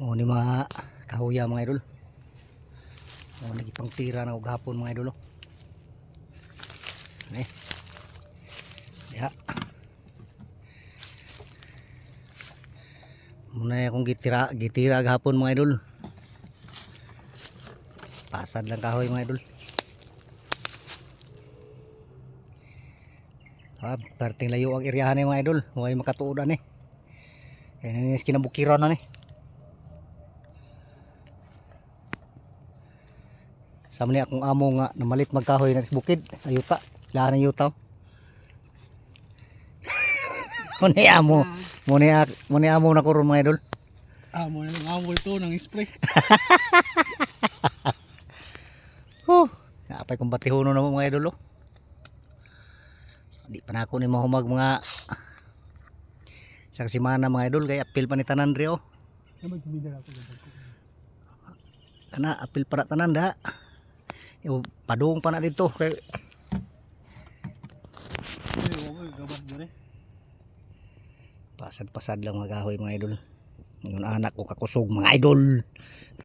O ni mga kahuya mga idol. O nagipang tira na og hapon mga idol. Ni. Ya. Muna akong gitira gahapon mga idol. Pasad lang kahoy mga idol. Perting layo ang iryahan ni mga idol. Huwag makatuodan eh. Kaya nanis kinabukiran na ni. Sama niya akong amo nga namalit magkahoy na bukid. Ayuta. Lahan ng yuta. Muni amo. Muni amo na ko ron mga idol. Amo na ng amo ito ng spray. Napay kong batihuno na mga idol. Di pa na ako ni mahumag mga isang simana mga idol. Kaya apil pa ni tanan rin. Kana apil para tanan da. Padung pa na dito kay pasad-pasad lang magahoy mga idol. Yung anak ko kakusog mga idol.